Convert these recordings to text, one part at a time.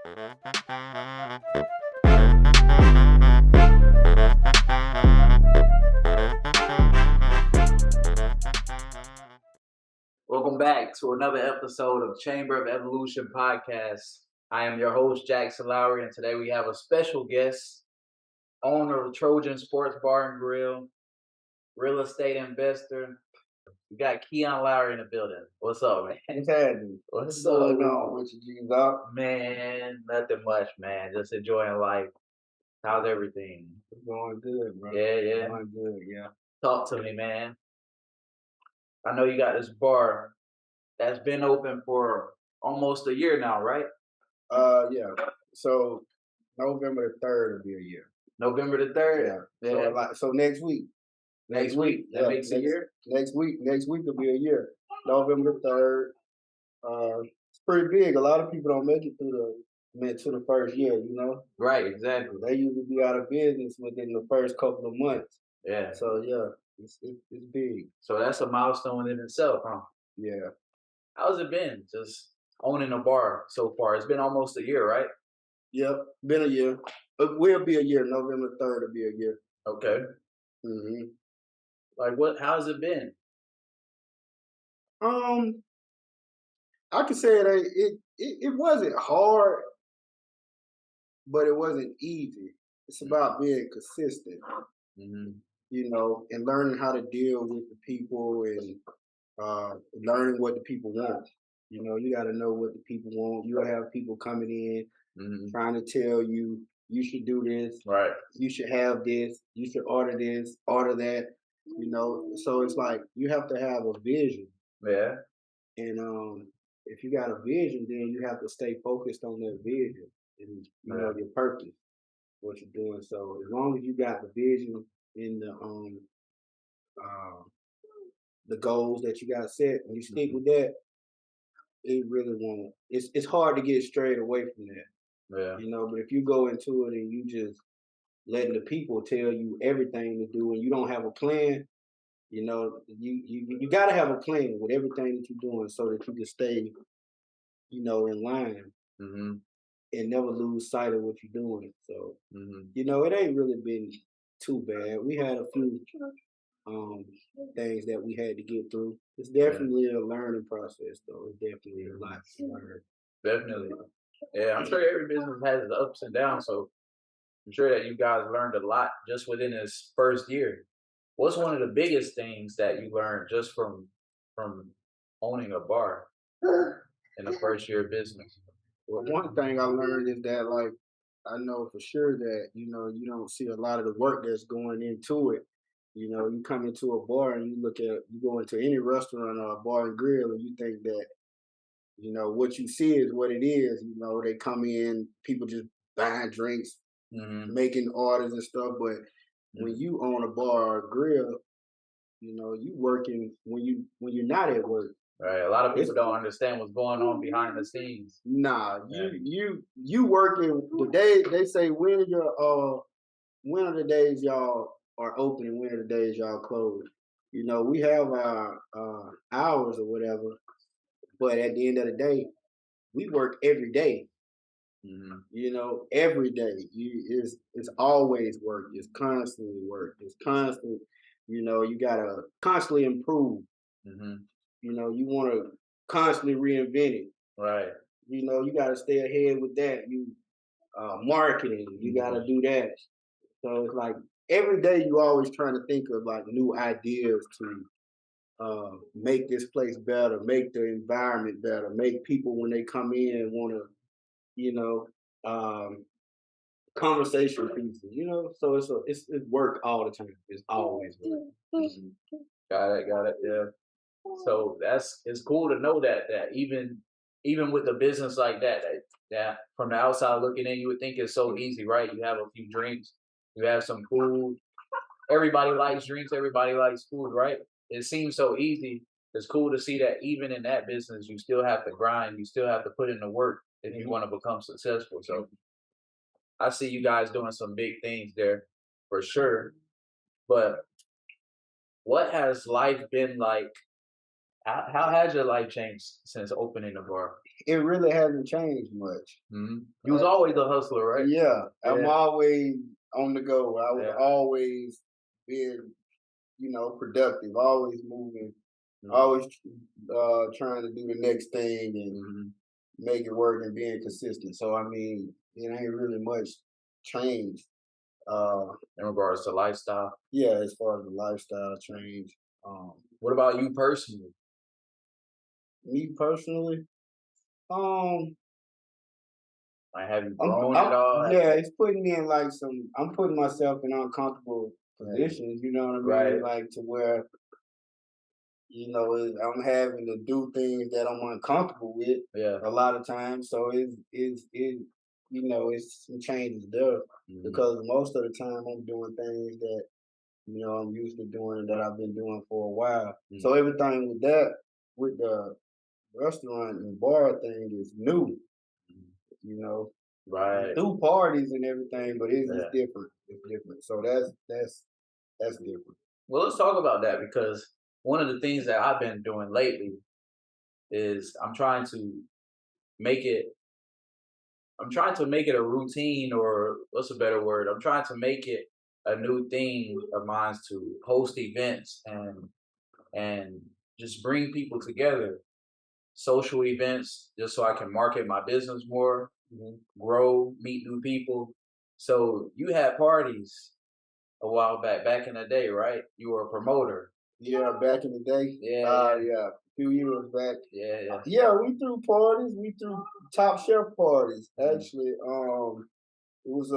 Welcome back to another episode of Chamber of Evolution podcast. I am your host, Keyion Lowery, and today we have a special guest, owner of Trojan Sports Bar and Grill, real estate investor. We got Keyion Lowery in the building. What's up, man? What's happening? What's going up? on with you, G's up? Man, nothing much, man. Just enjoying life. How's everything? It's going good, bro. Yeah. Going good, yeah. Talk to me, man. I know you got this bar that's been open for almost a year now, right? Yeah. So November the 3rd will be a year. November the 3rd? Yeah. So next week. Next week? That makes a year? Next week will be a year. November the 3rd. It's pretty big. A lot of people don't make it to the first year, you know? Right, exactly. They usually be out of business within the first couple of months. Yeah. So yeah, it's big. So that's a milestone in itself, huh? Yeah. How's it been just owning a bar so far? It's been almost a year, right? Yep, been a year. It will be a year. November 3rd will be a year. Okay. Mm-hmm. Like how's it been? I could say it wasn't hard, but it wasn't easy. It's about being consistent, you know, and learning how to deal with the people and learning what the people want. You know, you got to know what the people want. You'll have people coming in trying to tell you should do this, right? You should have this, you should order this, order that. You know, so it's like you have to have a vision. Yeah. And if you got a vision, then you have to stay focused on that vision and you know your purpose, what you're doing. So as long as you got the vision in the goals that you got set, and you stick with that, it really won't. It's hard to get straight away from that. Yeah. You know, but if you go into it and you just letting the people tell you everything to do and you don't have a plan, you know, you got to have a plan with everything that you're doing so that you can stay, you know, in line and never lose sight of what you're doing. So, you know, it ain't really been too bad. We had a few things that we had to get through. It's definitely a learning process, though. It's definitely a lot to learn. Definitely. Yeah, I'm sure every business has its ups and downs. So I'm sure that you guys learned a lot just within this first year. What's one of the biggest things that you learned just from owning a bar in the first year of business? Well, one thing I learned is that, like, I know for sure that, you know, you don't see a lot of the work that's going into it. You know, you come into a bar and you go into any restaurant or a bar and grill and you think that, you know, what you see is what it is. You know, they come in, people just buying drinks, making orders and stuff. But when you own a bar or a grill, you know, you working when you're not at work. Right. A lot of people don't understand what's going on behind the scenes. Nah, you working the day they say when are the days y'all are open and when are the days y'all close. You know, we have our hours or whatever, but at the end of the day, we work every day. You know, every day. It's always work. It's constantly work. It's constant. You know, you gotta constantly improve. You know, you want to constantly reinvent it. Right. You know, you got to stay ahead with that. You marketing, you got to do that. So it's like every day you always trying to think of like new ideas to make this place better, make the environment better, make people when they come in want to, you know, conversation pieces. You know, so it's work all the time. It's always work. Got it. Yeah. So it's cool to know that even with a business like that from the outside looking in, you would think it's so easy, right? You have a few drinks, you have some food. Everybody likes drinks, everybody likes food, right? It seems so easy. It's cool to see that even in that business, you still have to grind, you still have to put in the work if you want to become successful. So I see you guys doing some big things there for sure. But what has life been like How has your life changed since opening the bar? It really hasn't changed much. You was always a hustler, right? Yeah, I'm Yeah, always on the go. I was yeah. always being, productive, always moving, Mhm, always trying to do the next thing and mhm. make it work and being consistent. So I mean, it ain't really much change. Uh, In regards to lifestyle. yeah, as far as the lifestyle change. Um, What about you personally? Me personally, um, Like, have you I'm, grown at I'm all? yeah, it's putting me in like some. I'm putting myself in uncomfortable Yeah, positions. You know what I right. mean? Like to where I'm having to do things that I'm uncomfortable with Yeah. a lot of times. So it's some changes there Mhm, because most of the time I'm doing things that I'm used to doing and that I've been doing for a while. mhm, So everything with that, with the restaurant and bar thing is new. mhm. You know, we Right. do parties and everything, but it's Yeah. just different. It's different. So that's different. Well, let's talk about that because one of the things that I've been doing lately is make it I'm trying to make it a routine, or what's a better word? I'm trying to make it a new thing of mine to host events and just bring people together, social events, just so I can market my business more, grow, meet new people. So you had parties a while back in the day, right? You were a promoter. Yeah, back in the day. Yeah, yeah, Yeah, a few years back. yeah, yeah. Yeah, we threw parties. We threw top chef parties. Mhm. Actually, it was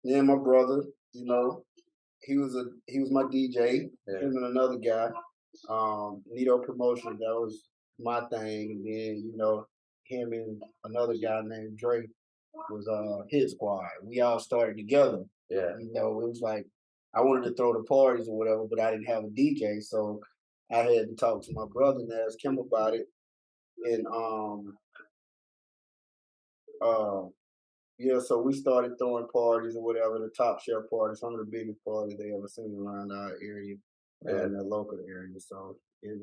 me and my brother. He was my DJ. Yeah, Him and another guy. Nito Promotion. That was my thing. And then him and another guy named Drake was hit squad. We all started together. yeah, It was like I wanted to throw the parties or whatever, but I didn't have a DJ, so I had to talk to my brother and ask him about it. And uh yeah, so we started throwing parties or whatever, the top chef parties, some of the biggest parties they ever seen around our area, yeah. in the local area. So it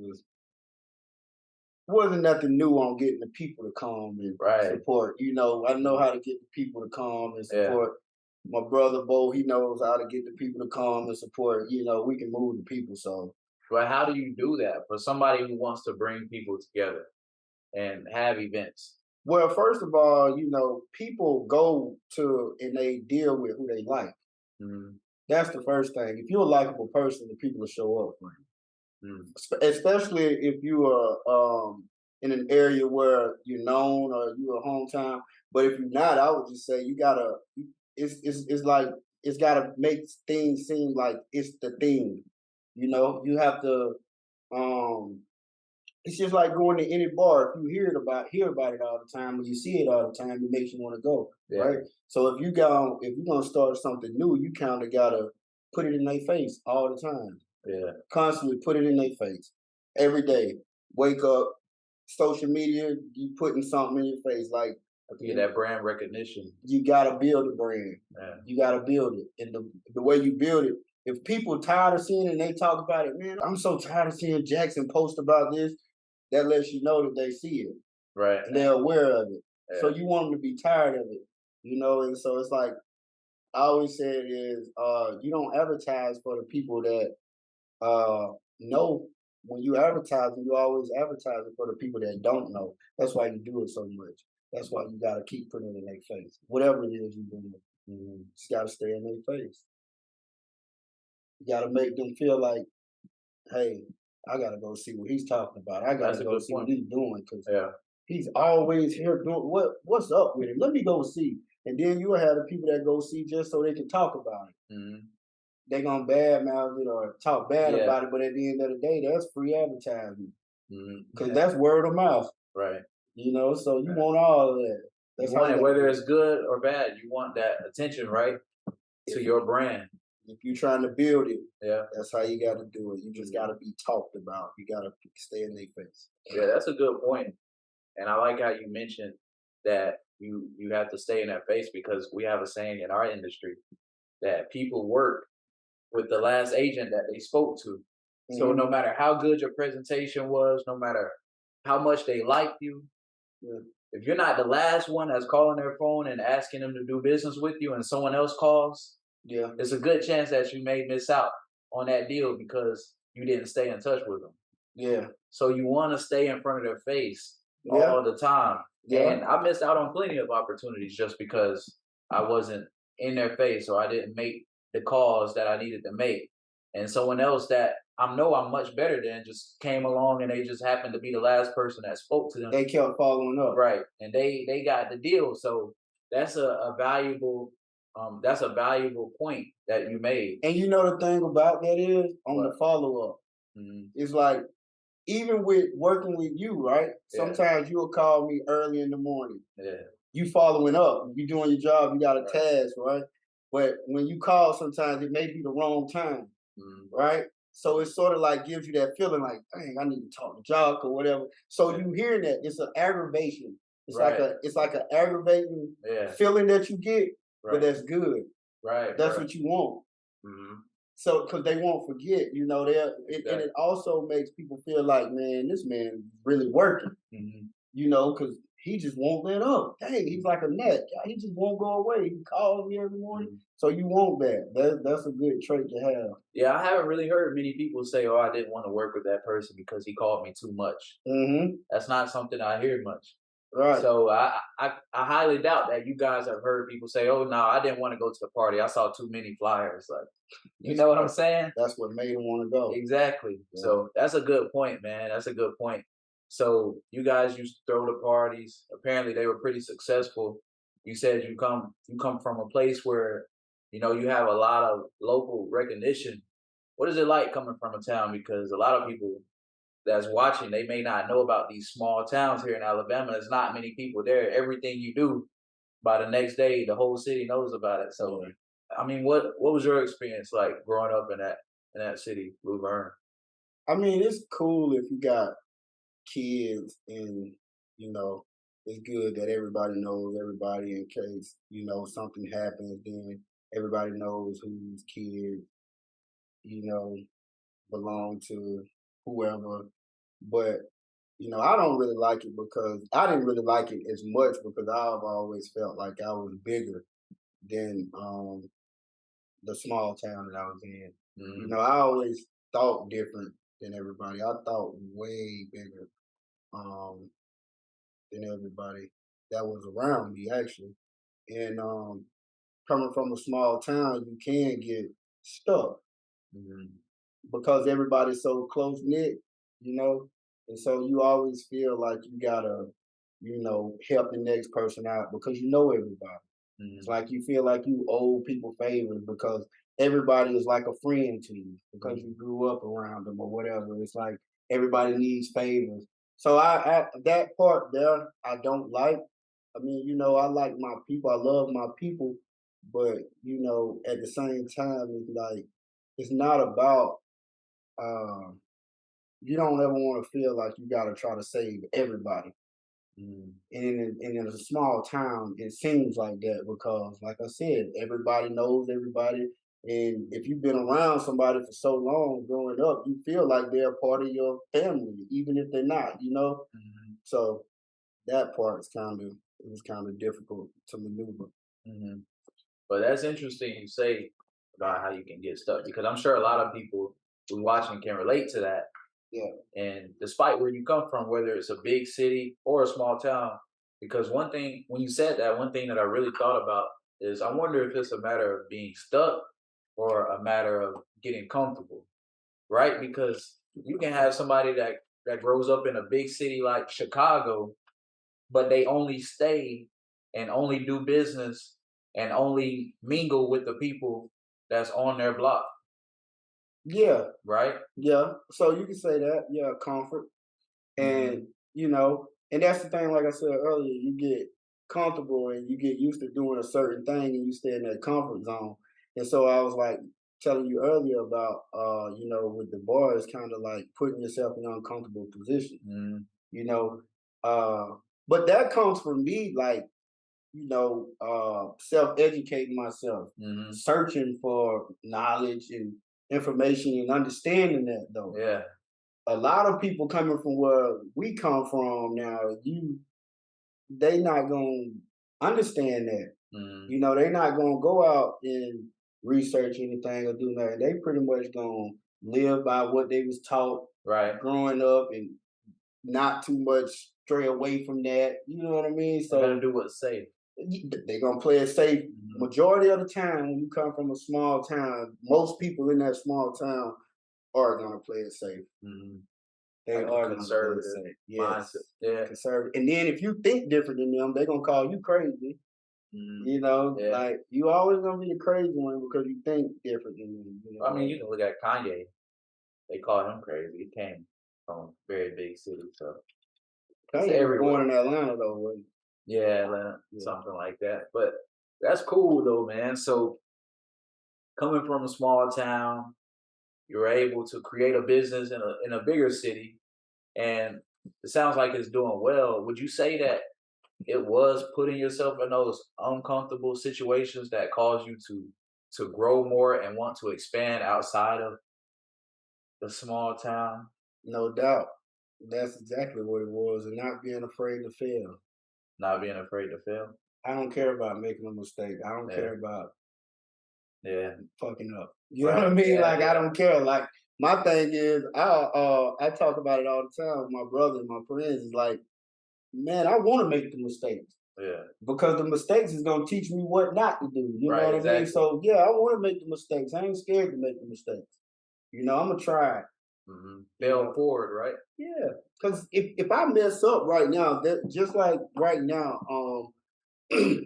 wasn't nothing new on getting the people to come and Right. support. I know Mhm. how to get the people to come and Yeah. support. My brother Bo, he knows how to get the people to come and support. We can move the people. So, But how do you do that for somebody who wants to bring people together and have events? well, first of all, people go to and they deal with who they like. Mhm, That's the first thing. If you're a likable person, the people will show up for you. mhm. Especially if you are in an area where you're known or you're a hometown. But if you're not, I would just say you gotta. It's like it's gotta make things seem like it's the thing. You have to. Um, it's just like going to any bar. If you hear about it all the time, or you see it all the time, it makes you want to go, Yeah, right? So if you're gonna start something new, you kind of gotta put it in their face all the time, yeah. constantly put it in their face every day. Wake up, social media, you putting something in your face. Like Have to get that brand recognition. you gotta build a brand. Yeah, You gotta build it. And the way you build it, if people tired of seeing it and they talk about it, man, I'm so tired of seeing Jackson post about this, that lets you know that they see it right. and they're aware of it. So Yeah, you want them to be tired of it, and so it's like I always say it is you don't advertise for the people that no, when you advertising, you always advertising for the people that don't know. That's why you do it so much. That's why you gotta keep putting it in their face. Whatever it is you're doing, just gotta stay in their face. You gotta make them feel like, hey, I gotta go see what he's talking about. I that's gotta a go good see what point. he's doing because Yeah, he's always here doing what's up with him. Let me go see. And then you'll have the people that go see just so they can talk about it. mhm, They're gonna badmouth it or talk bad yeah, about it, but at the end of the day, that's free advertising. mhm, Because that's word of mouth, right. so you Right. want all of that. You That's how want you it got to whether do it's it. good or bad. You want that attention, right, to If your you brand. if you're trying to build it, Yeah, that's how you got to do it. You just got mhm. to be talked about. You got to stay in their face. Yeah, that's a good point. And I like how you mentioned that you have to stay in that face because we have a saying in our industry that people work with the last agent that they spoke to. So Hmm. no matter how good your presentation was, no matter how much they liked you, Yeah. if you're not the last one that's calling their phone and asking them to do business with you and someone else calls, Yeah. it's a good chance that you may miss out on that deal because you didn't stay in touch with them. Yeah. So you want to stay in front of their face Yeah. all the time. Yeah. And I missed out on plenty of opportunities just because I wasn't in their face or I didn't make the calls that I needed to make. And someone else that I know I'm much better than just came along and they just happened to be the last person that spoke to them. They kept following up. Right. And they got the deal. So that's a valuable that's a valuable point that you made. And you know the thing about that is on But the follow up. mhm, It's like even with working with you, right? yeah, Sometimes you'll call me early in the morning. yeah, You following up, you doing your job, you got a right. task, right? But when you call, sometimes it may be the wrong time, Mhm, right? So it's sort of like gives you that feeling like, dang, I need to talk to Jock or whatever. So yeah, you hearing that, it's an aggravation. right. It's like an aggravating Yeah, feeling that you get, but right, that's good. right, That's right. what you want. Mhm, So, because they won't forget, and it exactly. also makes people feel like, man, this man really working, Mhm, because he just won't let up. Dang, he's like a nut. He just won't go away. He calls me every morning. mhm. So you want that. That's a good trait to have. Yeah, I haven't really heard many people say, "Oh, I didn't want to work with that person because he called me too much." Hmm. That's not something I hear much. Right. So I highly doubt that you guys have heard people say, "Oh no, I didn't want to go to the party. I saw too many flyers." Like, you That's know what I'm right. saying? That's what made him want to go. Exactly. Yeah. So that's a good point, man. That's a good point. So you guys used to throw the parties. Apparently they were pretty successful. You said you come from a place where you have a lot of local recognition. What is it like coming from a town? Because a lot of people that's watching, they may not know about these small towns here in Alabama. There's not many people there. Everything you do, by the next day, the whole city knows about it. So, Yeah. I mean, what was your experience like growing up in that city, Louvergne? I mean, it's cool if you got kids and you know it's good that everybody knows everybody in case something happens, then everybody knows whose kid you know belong to whoever. But I don't really like it because I didn't really like it as much because I've always felt like I was bigger than the small town that I was in. Mm, I always thought different than everybody. I thought way bigger um than everybody that was around me actually. And coming from a small town, you can get stuck mm, because everybody's so close knit, you know, and so you always feel like you gotta, help the next person out because you know everybody. It's mm, like you feel like you owe people favors because everybody is like a friend to you because mm, you grew up around them or whatever. It's like everybody needs favors. So that part there I don't like. I mean, I like my people. I love my people, but at the same time, it's like it's not about. Um, you don't ever want to feel like you got to try to save everybody. mm, And in a small town, it seems like that because, like I said, everybody knows everybody. And if you've been around somebody for so long growing up, you feel like they're a part of your family, even if they're not. mm, So that part's it was kind of difficult to maneuver. mm. But that's interesting you say about how you can get stuck because I'm sure a lot of people who watching can relate to that. Yeah. And despite where you come from, whether it's a big city or a small town, because one thing, when you said that, one thing that I really thought about is I wonder if it's a matter of being stuck or a matter of getting comfortable, right? Because you can have somebody that grows up in a big city like Chicago, but they only stay and only do business and only mingle with the people that's on their block, Yeah. right? Yeah. So you can say that. Yeah, comfort. Mm-hmm. And, and that's the thing, like I said earlier, you get comfortable and you get used to doing a certain thing and you stay in that comfort zone. And so I was like telling you earlier about, with the bar, it's kind of like putting yourself in an uncomfortable position, Mm-hmm. you know. Uh, but that comes from me, like, self educating myself, Mm-hmm. searching for knowledge and information and understanding that though. Yeah. A lot of people coming from where we come from now, they not gonna understand that. Mhm. You know, they not gonna go out and research anything or do nothing. They pretty much gonna live by what they was taught Right. growing up and not too much stray away from that. You know what I mean? They're gonna So do what's safe. they're gonna play it safe. Mhm. Majority of the time, when you come from a small town, most people in that small town are gonna play it safe. Mhm. They Like a are gonna play it conservative safe. mindset. Yes, Yeah. conservative. And then if you think different than them, they're gonna call you crazy. Mhm. You know, Yeah. like you always gonna be the crazy one because you think different than them. You I mean, know, you can look at Kanye. They called him crazy. He came from a very big city, so it's Kanye was everywhere. born in Atlanta though, wasn't Yeah, Atlanta, he? Yeah. something like that. But that's cool though, man. So coming from a small town, you're able to create a business in a bigger city, and it sounds like it's doing well. Would you say that it was putting yourself in those uncomfortable situations that caused you to grow more and want to expand outside of the small town? No doubt. That's exactly what it was, and not being afraid to fail. Not being afraid to fail? I don't care about making a mistake. I don't Yeah, care about yeah, fucking up. You know what right, I mean? yeah, Like I yeah, don't care. Like my thing is, I talk about it all the time with my brother and my friends. Is like, man, I want to make the mistakes yeah, because the mistakes is gonna teach me what not to do. You know right, what I mean? exactly. So yeah, I want to make the mistakes. I ain't scared to make the mistakes. You know, I'm gonna try. You Fail know, forward, right? yeah. Because if I mess up right now, that just like right now,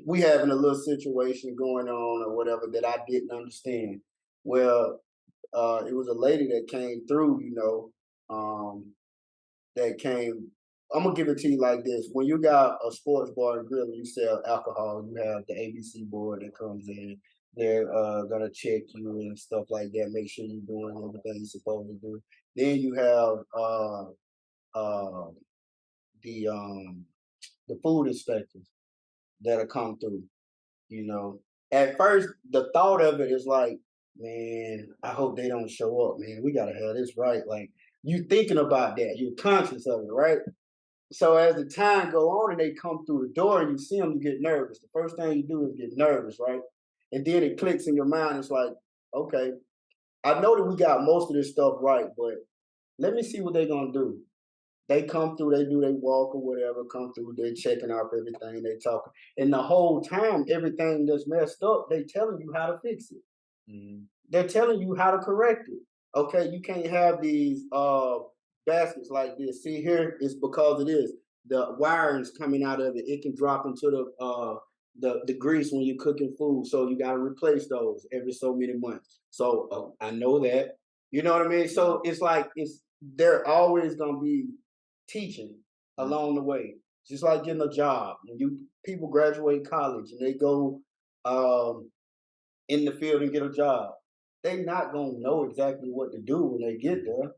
we having a little situation going on or whatever that I didn't understand. Well, it was a lady that came through, that came. I'm gonna give it to you like this: when you got a sports bar and grill and you sell alcohol, you have the ABC board that comes in. They're gonna check you and stuff like that, make sure you're doing everything you're supposed to do. Then you have uh, the um, the food inspectors that'll come through. You know, at first the thought of it is like, man, I hope they don't show up, man. We gotta have this right. Like you thinking about that, you're conscious of it, right? So as the time go on and they come through the door and you see them, you get nervous. The first thing you do is get nervous, right? And then it clicks in your mind. It's like, okay, I know that we got most of this stuff right, but let me see what they're gonna do. They come through, they do they walk or whatever, come through, they checking off everything, they talking. And the whole time, everything that's messed up, they telling you how to fix it. Mhm. They're telling you how to correct it. Okay, you can't have these baskets like this. See here, it's because of this. The wiring's coming out of it. It can drop into the grease when you're cooking food. So you gotta replace those every so many months. So I know that. You know what I mean? So it's like it's they're always gonna be teaching Mhm. along the way. Just like getting a job. When you people graduate college and they go um in the field and get a job. They not gonna know exactly what to do when they get Mhm. there.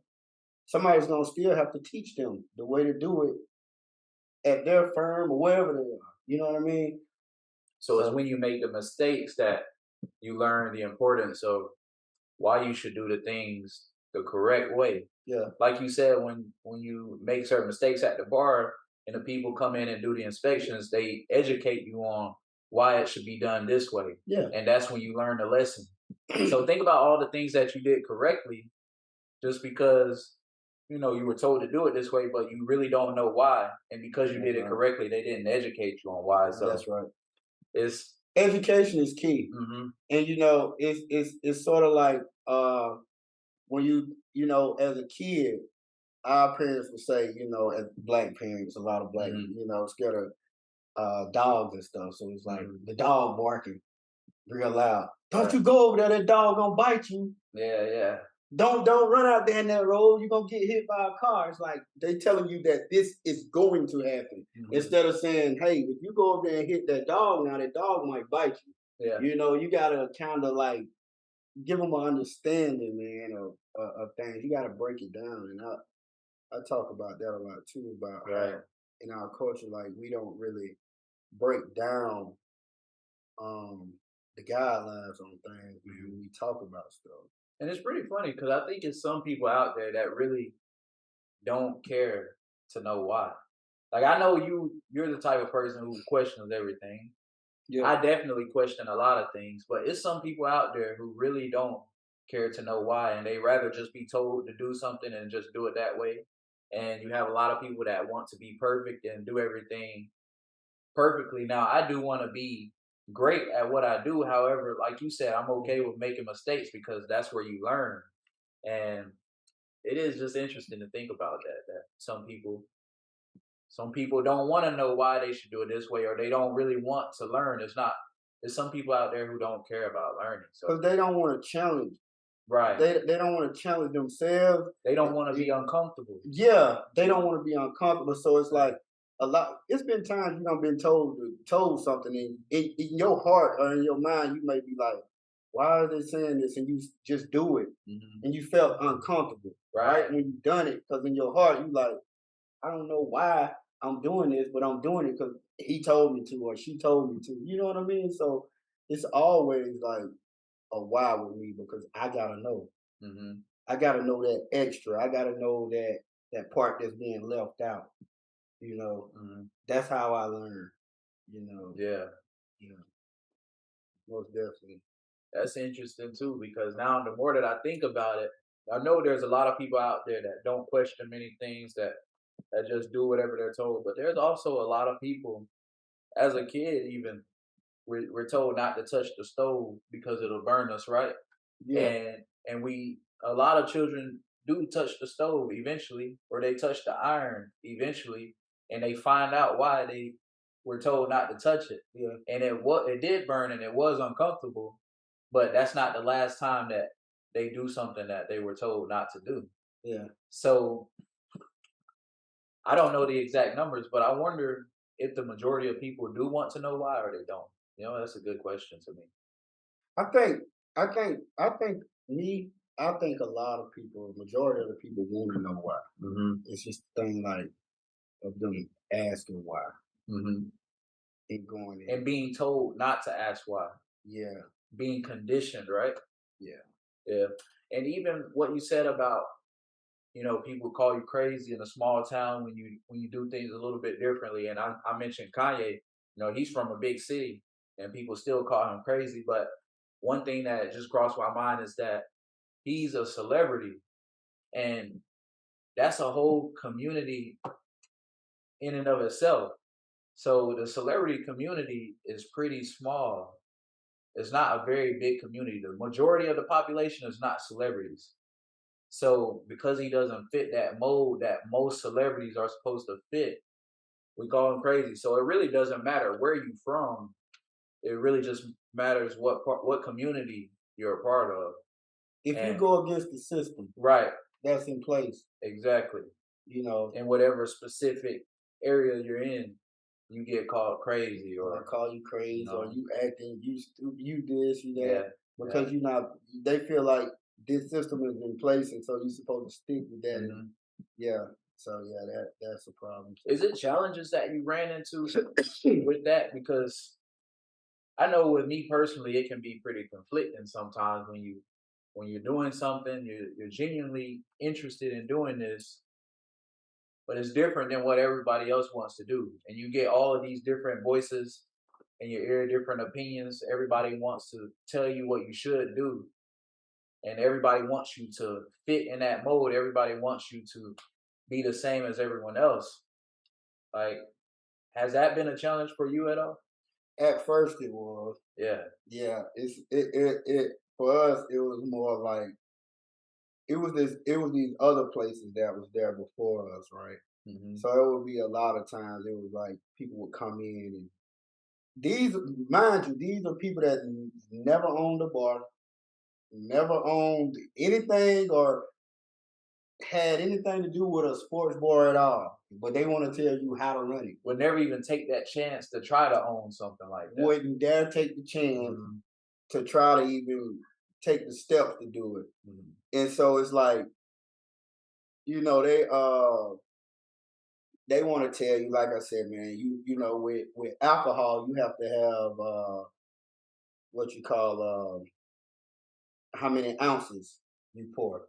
Somebody's gonna still have to teach them the way to do it at their firm or wherever they are. You know what I mean? So it's So when you make the mistakes that you learn the importance of why you should do the things the correct way. yeah, Like you said, when you make certain mistakes at the bar and the people come in and do the inspections, they educate you on why it should be done this way. yeah, And that's when you learn the lesson. So think about all the things that you did correctly just because you were told to do it this way, but you really don't know why. And because you that's did it right. correctly, they didn't educate you on why. So That's right. it's Education is key. mhm, And it's sort of like when as a kid, our parents would say, as black parents, a lot of black, mhm, scared of dogs and stuff. So it's like mhm, the dog barking real loud. Don't right. you go over there, that dog gonna bite you. Yeah, yeah. Don't run out there in that road, you're gonna get hit by a car. It's like they telling you that this is going to happen. Mhm, Instead of saying, hey, if you go over there and hit that dog now, that dog might bite you. yeah, You gotta kind of like give them an understanding, man, of things. You gotta break it down. And I talk about that a lot too, about right. how in our culture, like we don't really break down um the guidelines on things, man, when we talk about stuff. And it's pretty funny because I think it's some people out there that really don't care to know why. Like I know you're the type of person who questions everything. Yeah, I definitely question a lot of things, but it's some people out there who really don't care to know why, and they rather just be told to do something and just do it that way. And you have a lot of people that want to be perfect and do everything perfectly. Now, I do want to be great at what I do. However, like you said, I'm okay with making mistakes because that's where you learn. And it is just interesting to think about that. That some people don't want to know why they should do it this way, or they don't really want to learn. It's not. There's some people out there who don't care about learning. So because they don't want to challenge. right, They don't want to challenge themselves. they don't It, want to be it, uncomfortable. yeah, they don't want to be uncomfortable. So it's Right. like a lot. It's been times you know been told something, and in your heart or in your mind, you may be like, "Why are they saying this?" And you just do it, Hmm. and you felt uncomfortable, right? Right. When you done it, because in your heart you like, "I don't know why I'm doing this, but I'm doing it because he told me to or she told me to." You know what I mean? So it's always like a why with me because I gotta know. Hmm. I gotta know that extra. I gotta know that part that's being left out. You know, Hmm. that's how I learn. You know, Yeah. yeah, most definitely. That's interesting too, because now the more that I think about it, I know there's a lot of people out there that don't question many things that just do whatever they're told. But there's also a lot of people, as a kid, even we're told not to touch the stove because it'll burn us, right? Yeah, And we a lot of children do touch the stove eventually, or they touch the iron eventually, and they find out why they were told not to touch it. yeah, And it did burn and it was uncomfortable, but that's not the last time that they do something that they were told not to do. yeah. So I don't know the exact numbers, but I wonder if the majority of people do want to know why or they don't. That's a good question to me. I think, I think me. I think a lot of people, majority of the people, want to know why. Hmm. It's just a thing like of them asking why Hmm. and going in. And being told not to ask why, Yeah, being conditioned, right? yeah, Yeah. And even what you said about, people call you crazy in a small town when you do things a little bit differently. And I mentioned Kanye, he's from a big city and people still call him crazy. But one thing that just crossed my mind is that he's a celebrity and that's a whole community in and of itself. So the celebrity community is pretty small. It's not a very big community. The majority of the population is not celebrities. So because he doesn't fit that mold that most celebrities are supposed to fit, we call him crazy. So it really doesn't matter where you from. It really just matters what community you're a part of. if you And go against the system right, that's in place, exactly. you know, In whatever specific area you're in, you get called crazy or or call you you crazy, or know, you acting, you stupid, you this, you that, yeah, yeah. because you not. They feel like this system is in place, and so you're supposed to stick with that. And Hmm. yeah, so yeah, that's a problem Is it challenges that you ran into too. with that? Because I know with me personally, it can be pretty conflicting sometimes when you're doing something, you're genuinely interested in doing this, but it's different than what everybody else wants to do, and you get all of these different voices in your ear, different opinions. Everybody wants to tell you what you should do, and everybody wants you to fit in that mode. Everybody wants you to be the same as everyone else. Like, has that been a challenge for you at all? At first, it was. Yeah. Yeah, it for us. It was more like it was this. It was these other places that was there before us, right? Hmm. So it would be a lot of times. It was like people would come in and these, mind you, these are people that never owned a bar, never owned anything or had anything to do with a sports bar at all. But they want to tell you how to run it. Would never even take that chance to try to own something like that. Wouldn't dare take the chance Hmm. to try to even take the steps to do it. Hmm. And so it's like, you know, they want to tell you, like I said, man, you know, with alcohol, you have to have what you call how many ounces. you pour.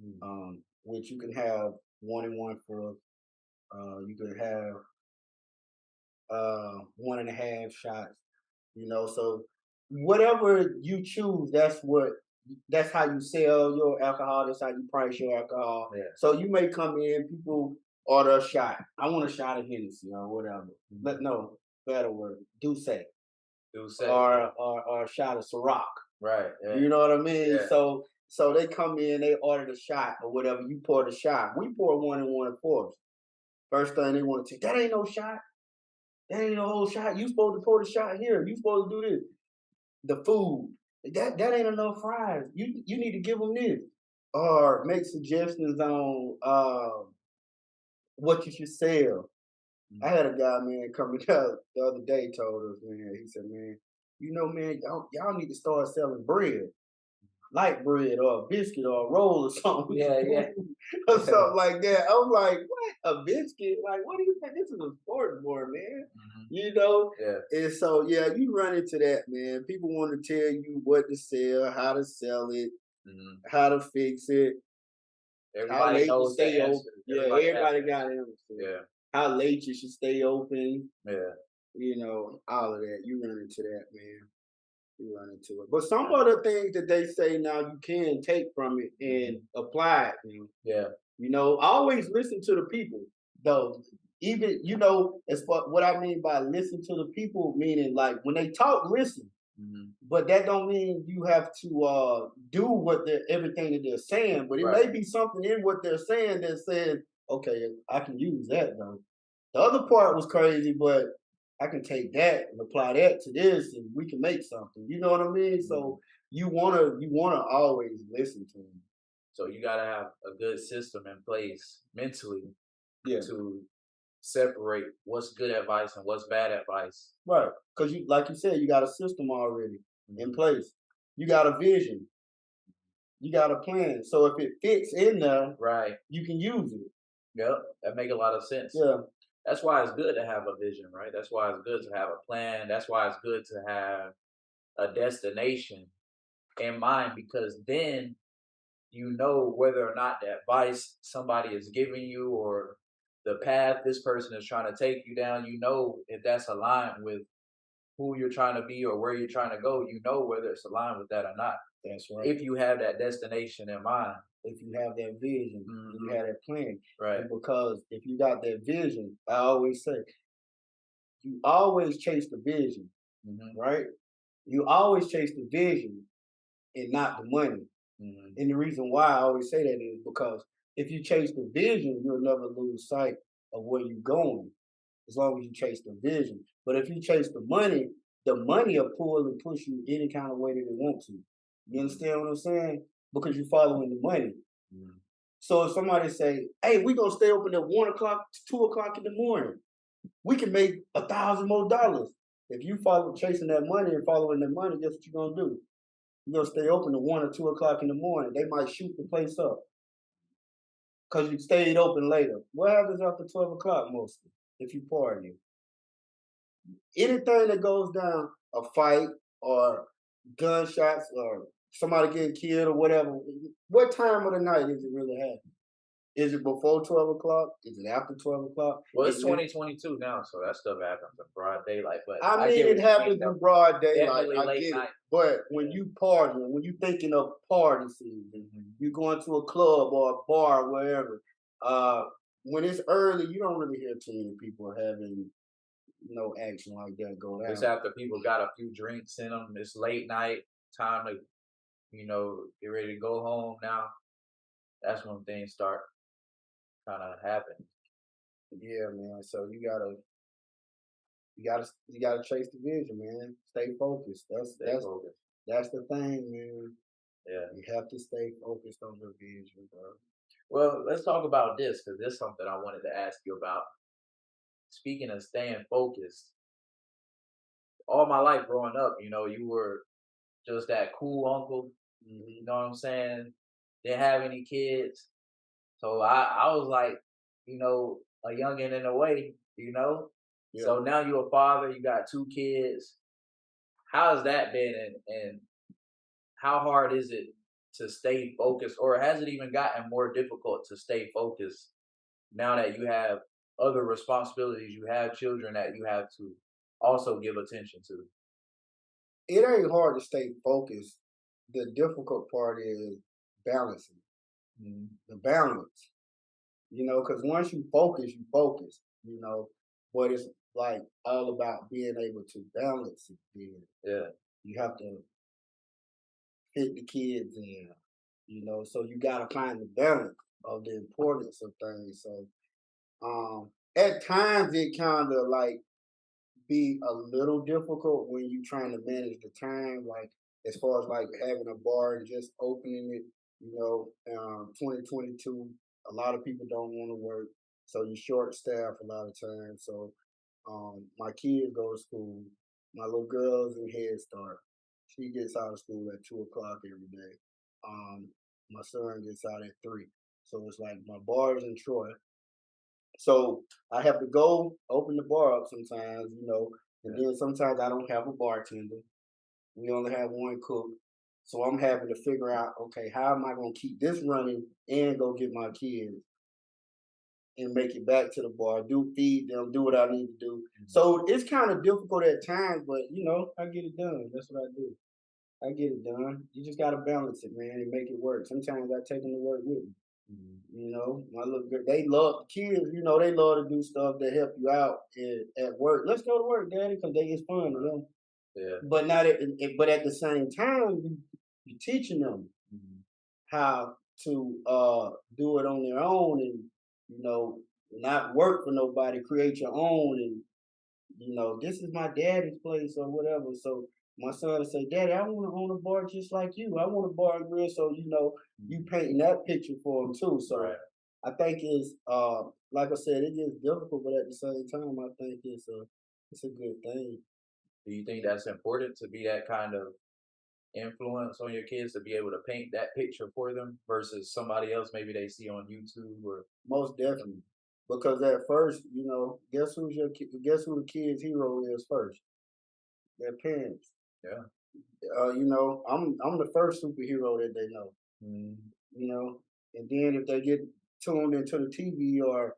Mm. Which you can have 1 and 1/4. You can have 1.5 shots. So whatever you choose, that's how you sell your alcohol. That's how you price your alcohol. Yeah. So you may come in, people order a shot. I want a shot of Hennessy or whatever. But no, better word, Douce Do say, yeah. or a shot of Ciroc. Right. Yeah. You know what I mean? Yeah. So they come in, they order the shot or whatever. You pour the shot. We pour 1 and 1/4. First thing they want to say, that ain't no shot. That ain't no whole shot. You supposed to pour the shot here. You supposed to do this. The food. That ain't enough fries. You need to give them this. Or make suggestions on what you should sell. I had a guy, man, coming out the other day told us, man, he said, man, man, y'all need to start selling bread. Light bread or a biscuit or a roll or something. Yeah. Yeah. Or something like that. I'm like, what? A biscuit? Like, what do you think? This is a sport board, man. Yeah. And so, yeah, you run into that, man. People want to tell you what to sell, how to sell it, how to fix it, how Everybody late to knows the stay open. answer. Yeah, Everybody has everybody the got answer. answers. Yeah. How late you should stay open. Yeah. All of that. You run into that, man. You run into it. But some of the things that they say now you can take from it and apply it. Yeah. Always listen to the people, though. Even, as far what I mean by listen to the people, meaning like when they talk, listen. But that don't mean you have to do everything that they're saying. But it may be something in what they're saying that says, okay, I can use that though. The other part was crazy, but I can take that and apply that to this, and we can make something. You know what I mean? So you wanna always listen to them. So you gotta have a good system in place mentally Yeah, to separate what's good advice and what's bad advice. right. Because like you said, you got a system already in place. You got a vision. You got a plan. So if it fits in there, Right. you can use it. Yep. That make a lot of sense. Yeah, That's why it's good to have a vision, right? That's why it's good to have a plan. That's why it's good to have a destination in mind, because then you know whether or not the advice somebody is giving you or the path this person is trying to take you down, you know if that's aligned with who you're trying to be or where you're trying to go, you know whether it's aligned with that or not. that's right. If you have that destination in mind. If you have that vision, you have that plan. Right. And because if you got that vision, I always say, you always chase the vision, right? You always chase the vision and not the money. And the reason why I always say that is because if you chase the vision, you'll never lose sight of where you're going, as long as you chase the vision. But if you chase the money will pull and push you any kind of way that it wants to. You understand what I'm saying? Because you're following the money. So if somebody say, "Hey, we're gonna stay open at 1 o'clock, 2 o'clock in the morning, we can make $1,000 more dollars." If you follow chasing that money and following that money, guess what you're gonna do? You're gonna stay open to 1 or 2 o'clock in the morning. They might shoot the place up because you stayed open later. What happens after 12 o'clock mostly? If you party, anything that goes down, a fight or gunshots or somebody getting killed or whatever, what time of the night is it really happening? Is it before 12 o'clock? Is it after 12 o'clock? Well, it's 2022 now, so that stuff happens in broad daylight. But I I mean, get it what you mean, happens in broad daylight. definitely I late get it. night. But when you partying, when you thinking of party season, you going to a club or a bar, wherever. When it's early, you don't really hear too many people having no action like that go down. It's after people got a few drinks in them. It's late night, time to get ready to go home now. That's when things start kind of happening. Yeah, man. So you gotta chase the vision, man. Stay focused. Stay focused. That's the thing, man. Yeah. You have to stay focused on the vision, bro. Well, let's talk about this because this is something I wanted to ask you about. Speaking of staying focused, all my life growing up, you were just that cool uncle. You know what I'm saying? Didn't have any kids. So I was like, a youngin' in a way. Yeah. So now you're a father, you got 2 kids. How has that been and how hard is it to stay focused, or has it even gotten more difficult to stay focused now that you have other responsibilities, you have children that you have to also give attention to? It ain't hard to stay focused. The difficult part is balancing Mhm. the balance. Because once you focus. But it's like all about being able to balance it. Then Yeah, you have to fit the kids in. So you got to find the balance of the importance of things. So at times it kind of like be a little difficult when you're trying to manage the time, like as far as like having a bar and just opening it. 2022, a lot of people don't want to work, so you short staff a lot of times. So my kids go to school. My little girl's in Head Start. She gets out of school at 2 o'clock every day. Um, my son gets out at 3. So it's like my bar's in Troy. So I have to go open the bar up sometimes, and yeah, then sometimes I don't have a bartender. We only have one cook. So I'm having to figure out, okay, how am I going to keep this running and go get my kids and make it back to the bar, feed them, do what I need to do. mhm, So it's kind of difficult at times, but I get it done. That's what I do. I get it done. You just got to balance it, man, and make it work. Sometimes I take them to work with me. mhm. My little girl, they love kids. They love to do stuff that help you out at work. Let's go to work, daddy, because it's fun to them. Yeah, But not at, but at the same time, you're teaching them mhm, how to do it on their own, and not work for nobody. Create your own, and this is my daddy's place or whatever. So my son will say, "Daddy, I want to own a bar just like you. I want a bar and grill." So you mhm. painting that picture for him too. So Right. I think it's like I said, it gets difficult, but at the same time, I think it's a good thing. Do you think that's important to be that kind of influence on your kids to be able to paint that picture for them versus somebody else maybe they see on YouTube or Most definitely. Because at first, guess who the kid's hero is first? Their parents. yeah. I'm the first superhero that they know. Mhm. You know, and then if they get tuned into the TV or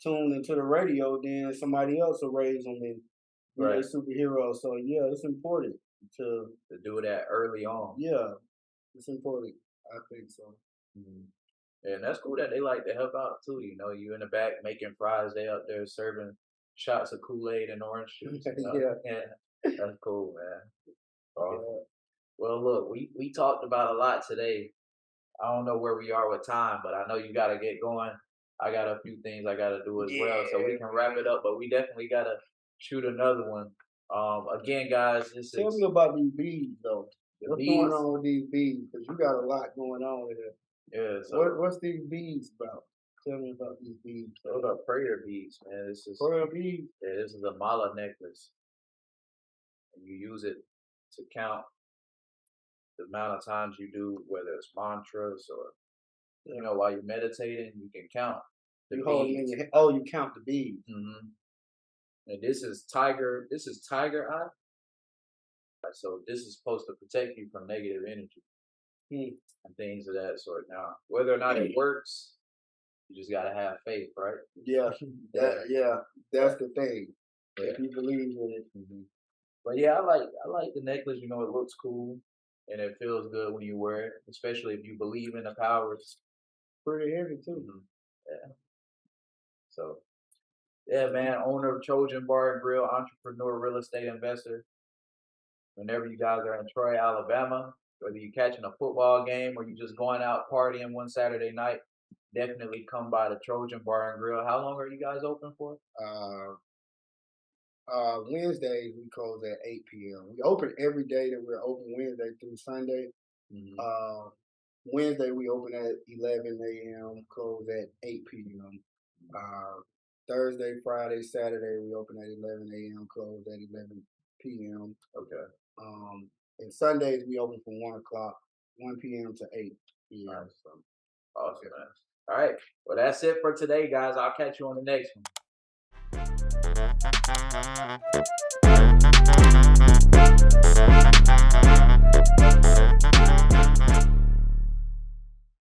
tuned into the radio, then somebody else will raise them and be their Right. superhero. So yeah, it's important to To do that early on. yeah, it's important. I think so. Mhm. And that's cool that they like to help out too. You in the back making fries, they up there serving shots of Kool-Aid and orange juice. Yeah, Yeah, that's cool, man. Oh, yeah, well, look, we talked about a lot today. I don't know where we are with time, but I know you got to get going. I got a few things I got to do as well, so we yeah. can wrap it up. But we definitely got to shoot another one. Again, guys, this Tell me is about these bees though. the What's going bees. on with these bees? Because you got a lot going on here. Yeah, so What's these bees about? Tell me about these bees. those are prayer beads, man. This is Pearl bees. yeah, this is a mala necklace, and you use it to count the amount of times you do, whether it's mantras or Yeah. while you're meditating, you can count the You hold them in beads. your hand. Oh, you count the bees. And this is tiger. This is tiger eye. So this is supposed to protect you from negative energy Hmm. and things of that sort. Now, whether or not it works, you just gotta have faith, right? Yeah, Yeah, that's the thing. yeah. If you believe in it, But yeah, I like the necklace. It looks cool and it feels good when you wear it, especially if you believe in the powers. pretty heavy too. Mhm. Yeah. So yeah, man, owner of Trojan Bar and Grill, entrepreneur, real estate investor. Whenever you guys are in Troy, Alabama, whether you're catching a football game or you just going out partying one Saturday night, definitely come by the Trojan Bar and Grill. How long are you guys open for? Uh, Wednesdays we close at 8 p.m. We open every day that we're open Wednesday through Sunday. Hmm. Uh, Wednesday we open at 11 a.m. Close at 8 p.m. Uh, Thursday, Friday, Saturday we open at 11 a.m. Close at 11 p.m. Okay, And Sundays we open from 1 o'clock, 1 p.m. to 8 p.m. nice. Awesome, man. All right. Well, that's it for today, guys. I'll catch you on the next one.